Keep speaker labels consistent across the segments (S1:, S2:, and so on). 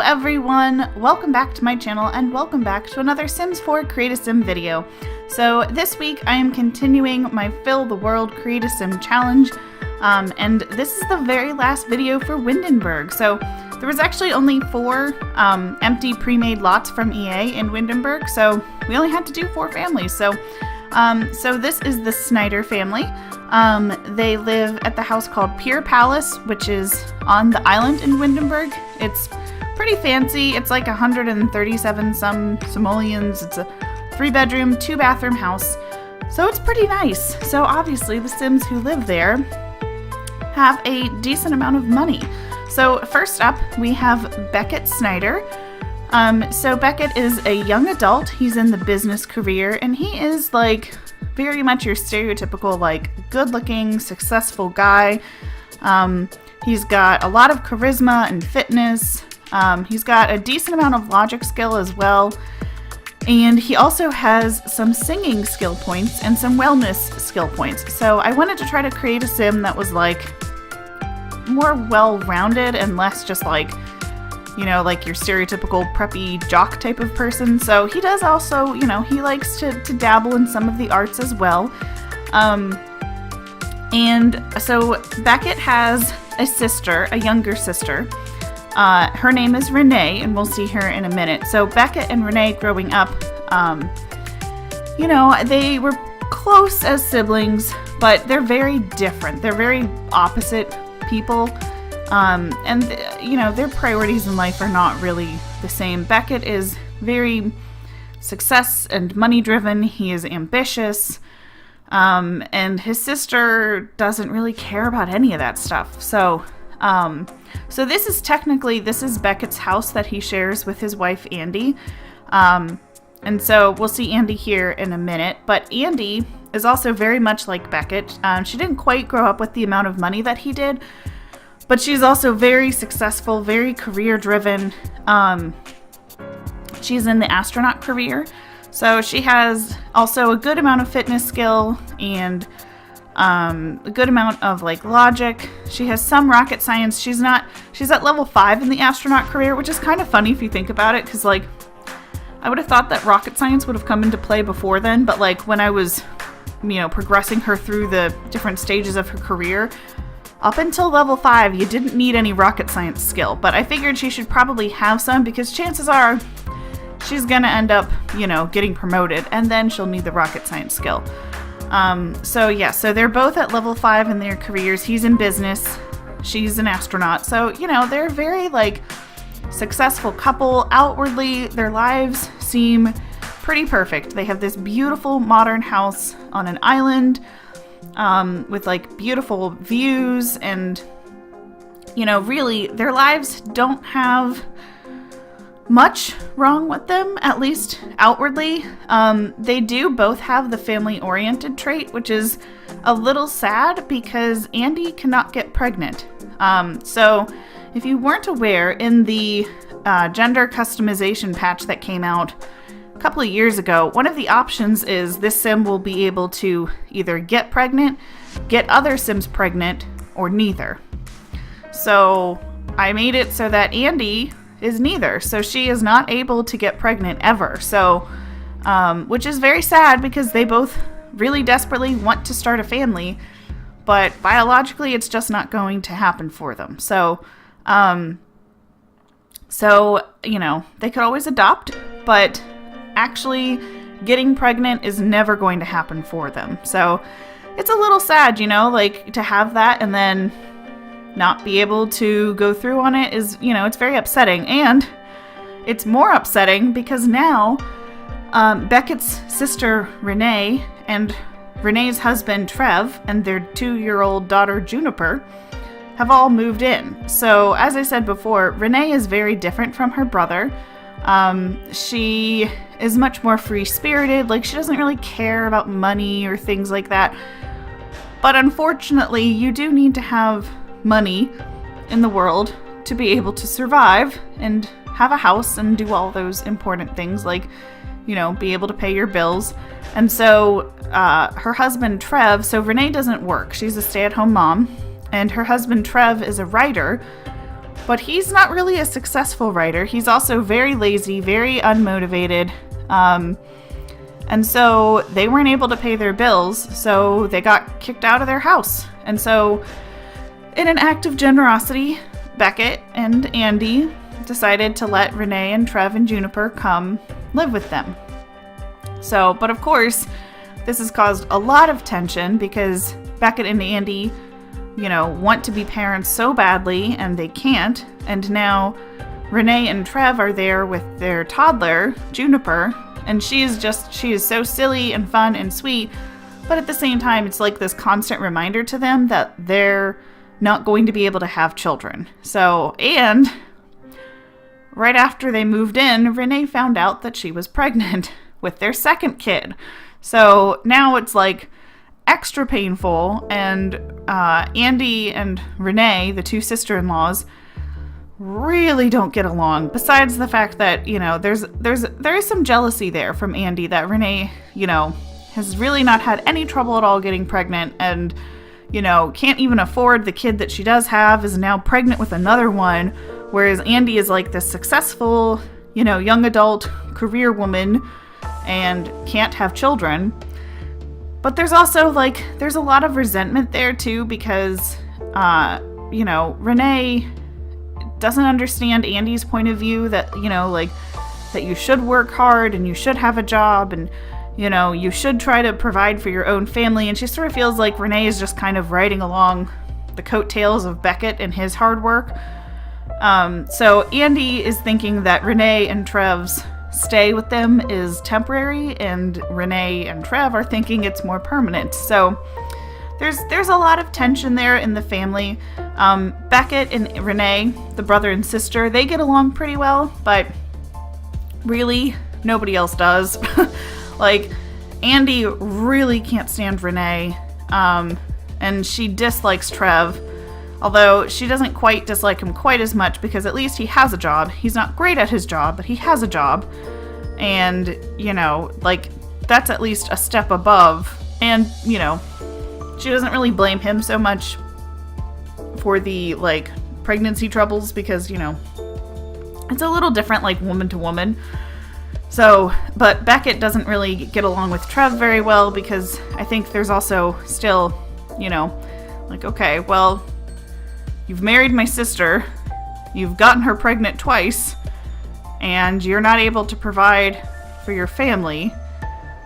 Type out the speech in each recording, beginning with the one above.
S1: everyone, welcome back to my channel and welcome back to another Sims 4 Create a Sim video. So this week I am continuing my Fill the World Create a Sim challenge, and this is the very last video for Windenburg. So there was actually only 4 empty pre-made lots from EA in Windenburg, so we only had to do 4 families. So this is the Snyder family. They live at the house called Pier Palace, which is on the island in Windenburg. It's pretty fancy. It's like 137 some simoleons. It's a 3-bedroom, 2-bathroom house. So it's pretty nice. So obviously the Sims who live there have a decent amount of money. So first up, we have Beckett Snyder. So Beckett is a young adult. He's in the business career, and he is like very much your stereotypical like good-looking, successful guy. He's got a lot of charisma and fitness. He's got a decent amount of logic skill as well. And he also has some singing skill points and some wellness skill points. So I wanted to try to create a sim that was like more well-rounded and less just like, you know, like your stereotypical preppy jock type of person. So he does also, you know, he likes to dabble in some of the arts as well. And so Beckett has a sister, a younger sister. Her name is Renee, and we'll see her in a minute. So Beckett and Renee growing up, you know, they were close as siblings, but they're very different. They're very opposite people. And you know, their priorities in life are not really the same. Beckett is very success and money driven. He is ambitious. And his sister doesn't really care about any of that stuff. So this is Beckett's house that he shares with his wife, Andie. And so we'll see Andie here in a minute, but Andie is also very much like Beckett. She didn't quite grow up with the amount of money that he did, but she's also very successful, very career driven. She's in the astronaut career. So she has also a good amount of fitness skill and a good amount of like logic. She has some rocket science. She's at level 5 in the astronaut career, which is kind of funny if you think about it, because like I would have thought that rocket science would have come into play before then, but like when I was, you know, progressing her through the different stages of her career, up until level 5, you didn't need any rocket science skill, but I figured she should probably have some because chances are she's gonna end up, you know, getting promoted, and then she'll need the rocket science skill. So they're both at level 5 in their careers. He's in business, she's an astronaut. So, you know, they're very like successful couple. Outwardly, their lives seem pretty perfect. They have this beautiful modern house on an island, with like beautiful views, and, you know, really their lives don't have much wrong with them, at least outwardly. They do both have the family-oriented trait, which is a little sad because Andie cannot get pregnant. So if you weren't aware, in the gender customization patch that came out a couple of years ago, one of the options is this sim will be able to either get pregnant, get other sims pregnant, or neither. So I made it so that Andie is neither, so she is not able to get pregnant ever. So which is very sad because they both really desperately want to start a family, but biologically it's just not going to happen for them. So you know, they could always adopt, but actually getting pregnant is never going to happen for them. So it's a little sad, you know, like to have that and then not be able to go through on it is, you know, it's very upsetting. And it's more upsetting because now Beckett's sister Renee and Renee's husband Trev and their 2-year-old daughter Juniper have all moved in. So as I said before, Renee is very different from her brother. She is much more free-spirited. Like, she doesn't really care about money or things like that. But unfortunately, you do need to have money in the world to be able to survive and have a house and do all those important things, like, you know, be able to pay your bills. And so her husband Trev, so Renee doesn't work, she's a stay-at-home mom, and her husband Trev is a writer But he's not really a successful writer. He's also very lazy, very unmotivated. And so they weren't able to pay their bills, so they got kicked out of their house. And so, in an act of generosity, Beckett and Andie decided to let Renee and Trev and Juniper come live with them. So, but of course, this has caused a lot of tension because Beckett and Andie, want to be parents so badly and they can't. And now Renee and Trev are there with their toddler, Juniper, and she is so silly and fun and sweet. But at the same time, it's like this constant reminder to them that they're not going to be able to have children. So, and right after they moved in, Renee found out that she was pregnant with their second kid. So now it's like extra painful, and Andie and Renee, the two sister-in-laws, really don't get along. Besides the fact that, there is some jealousy there from Andie that Renee, has really not had any trouble at all getting pregnant, and, can't even afford the kid that she does have, is now pregnant with another one, whereas Andie is like this successful, young adult career woman and can't have children. But there's also, there's a lot of resentment there, too, because, Renee doesn't understand Andie's point of view that, that you should work hard and you should have a job and, you should try to provide for your own family. And she sort of feels like Renee is just kind of riding along the coattails of Beckett and his hard work. So Andie is thinking that Renee and Trev's stay with them is temporary, and Renee and Trev are thinking it's more permanent. So there's a lot of tension there in the family. Beckett and Renee, the brother and sister, they get along pretty well, but really nobody else does. Andie really can't stand Renee, and she dislikes Trev, although she doesn't quite dislike him quite as much because at least he has a job. He's not great at his job, but he has a job. And, that's at least a step above. And, she doesn't really blame him so much for the, pregnancy troubles because, it's a little different, woman to woman. So, but Beckett doesn't really get along with Trev very well because I think there's also still, okay, well, you've married my sister, you've gotten her pregnant twice, and you're not able to provide for your family.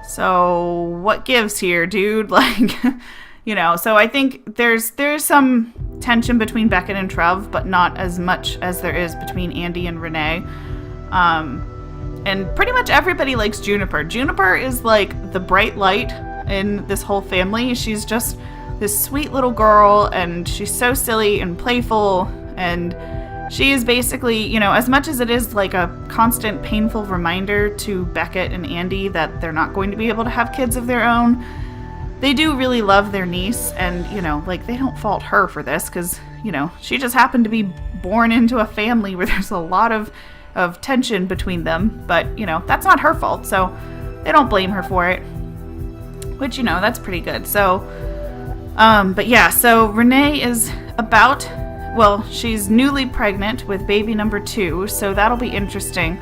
S1: So what gives here, dude? So I think there's some tension between Beckett and Trev, but not as much as there is between Andie and Renee. And pretty much everybody likes Juniper. Juniper is the bright light in this whole family. She's just this sweet little girl, and she's so silly and playful, and she is basically, as much as it is a constant painful reminder to Beckett and Andie that they're not going to be able to have kids of their own, they do really love their niece, and, they don't fault her for this, because, she just happened to be born into a family where there's a lot of tension between them, but, that's not her fault, so they don't blame her for it, which, that's pretty good. So, but yeah, so Renee is she's newly pregnant with baby number 2, so that'll be interesting.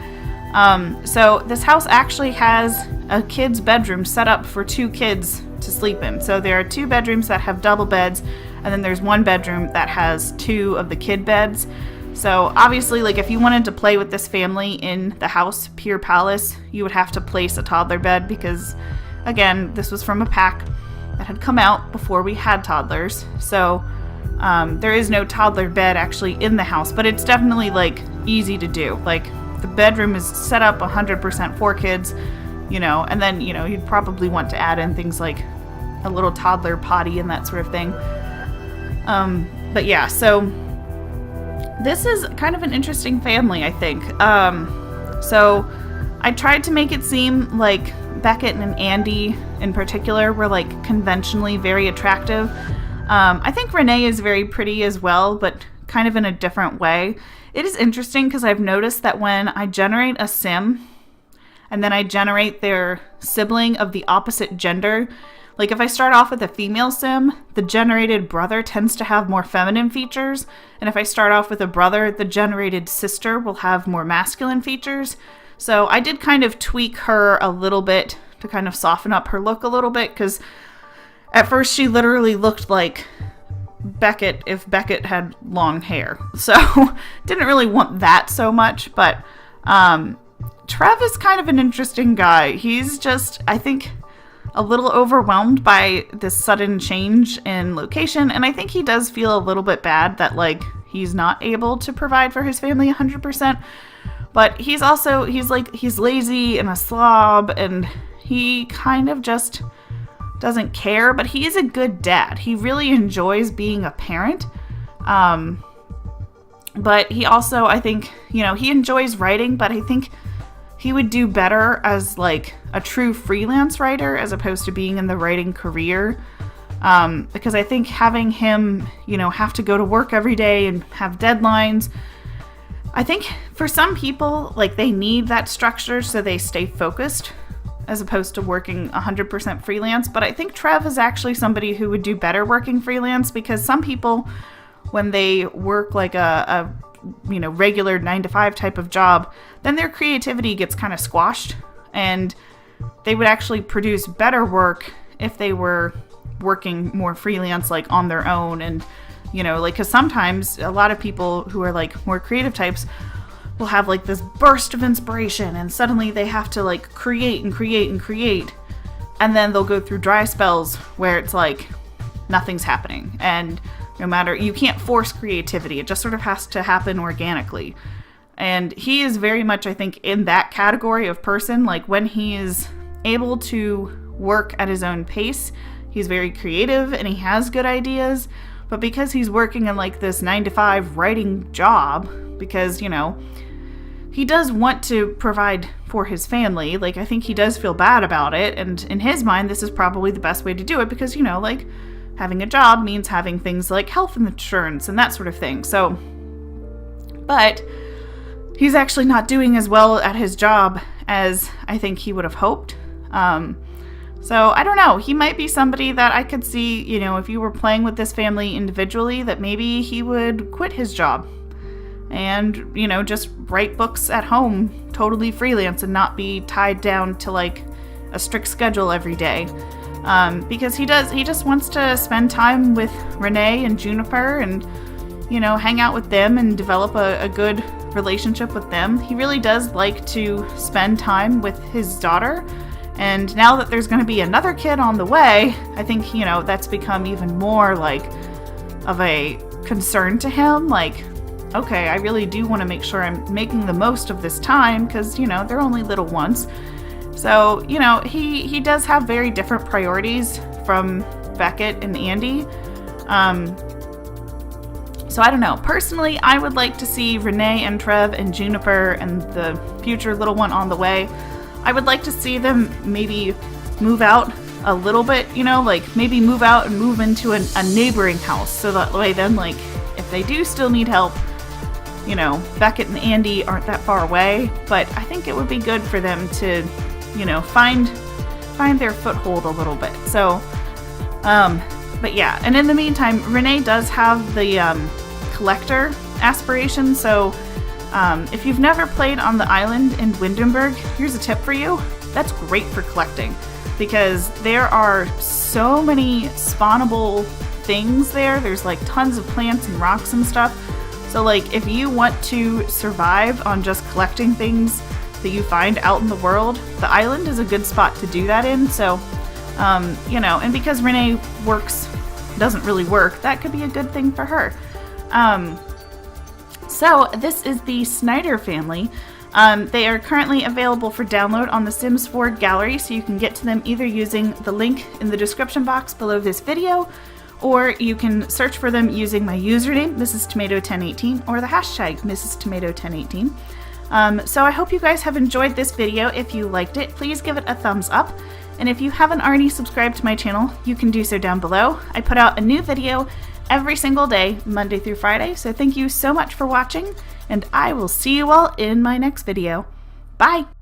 S1: So this house actually has a kid's bedroom set up for 2 kids to sleep in. So there are 2 bedrooms that have double beds, and then there's 1 bedroom that has 2 of the kid beds. So obviously, if you wanted to play with this family in the house, Pier Palace, you would have to place a toddler bed because, again, this was from a pack that had come out before we had toddlers. So there is no toddler bed actually in the house, but it's definitely easy to do. The bedroom is set up 100% for kids, and then, you'd probably want to add in things like a little toddler potty and that sort of thing. But yeah, so this is kind of an interesting family, I think. So I tried to make it seem like Beckett and Andie in particular were conventionally very attractive. I think Renee is very pretty as well, but kind of in a different way. It is interesting because I've noticed that when I generate a sim and then I generate their sibling of the opposite gender, Like if I start off with a female sim, the generated brother tends to have more feminine features. And if I start off with a brother, the generated sister will have more masculine features. So I did kind of tweak her a little bit to kind of soften up her look a little bit, because at first she literally looked like Beckett if Beckett had long hair. So didn't really want that so much, but Trev is kind of an interesting guy. He's just, I think, a little overwhelmed by this sudden change in location, and I think he does feel a little bit bad that like he's not able to provide for his family 100%. But he's lazy and a slob, and he kind of just doesn't care, but he is a good dad. He really enjoys being a parent. But he also, I think, he enjoys writing, but I think he would do better as like a true freelance writer as opposed to being in the writing career. Because I think having him, have to go to work every day and have deadlines, I think for some people, like they need that structure so they stay focused as opposed to working 100% freelance. But I think Trev is actually somebody who would do better working freelance, because some people, when they work like a regular 9-to-5 type of job, then their creativity gets kind of squashed, and they would actually produce better work if they were working more freelance, like on their own. And because sometimes a lot of people who are like more creative types will have like this burst of inspiration, and suddenly they have to like create, and then they'll go through dry spells where it's like nothing's happening. And no matter, you can't force creativity. It just sort of has to happen organically. And he is very much, I think, in that category of person. Like when he is able to work at his own pace, he's very creative and he has good ideas. But because he's working in like this 9-to-5 writing job, because, he does want to provide for his family. Like, I think he does feel bad about it. And in his mind, this is probably the best way to do it, because, having a job means having things like health insurance and that sort of thing. So, but he's actually not doing as well at his job as I think he would have hoped. So I don't know. He might be somebody that I could see, if you were playing with this family individually, that maybe he would quit his job and, just write books at home, totally freelance, and not be tied down to like a strict schedule every day. Because he just wants to spend time with Renee and Juniper and, hang out with them and develop a good relationship with them. He really does like to spend time with his daughter. And now that there's going to be another kid on the way, I think, that's become even more like of a concern to him. Like, okay, I really do want to make sure I'm making the most of this time, because, they're only little ones. So, he does have very different priorities from Beckett and Andie. So I don't know. Personally, I would like to see Renee and Trev and Juniper and the future little one on the way. I would like to see them maybe move out a little bit, like maybe move out and move into a neighboring house. So that way then, like, if they do still need help, Beckett and Andie aren't that far away. But I think it would be good for them to find their foothold a little bit. So, but yeah. And in the meantime, Renee does have the collector aspiration. So, if you've never played on the island in Windenburg, here's a tip for you. That's great for collecting, because there are so many spawnable things there. There's like tons of plants and rocks and stuff. So like if you want to survive on just collecting things that you find out in the world, the island is a good spot to do that in. So, and because Renee doesn't really work, that could be a good thing for her. So this is the Snyder family. They are currently available for download on the Sims 4 gallery, so you can get to them either using the link in the description box below this video, or you can search for them using my username, Mrs. Tomato 1018, or the hashtag Mrs. Tomato 1018. So I hope you guys have enjoyed this video. If you liked it, please give it a thumbs up. And if you haven't already subscribed to my channel, you can do so down below. I put out a new video every single day, Monday through Friday. So thank you so much for watching, and I will see you all in my next video. Bye!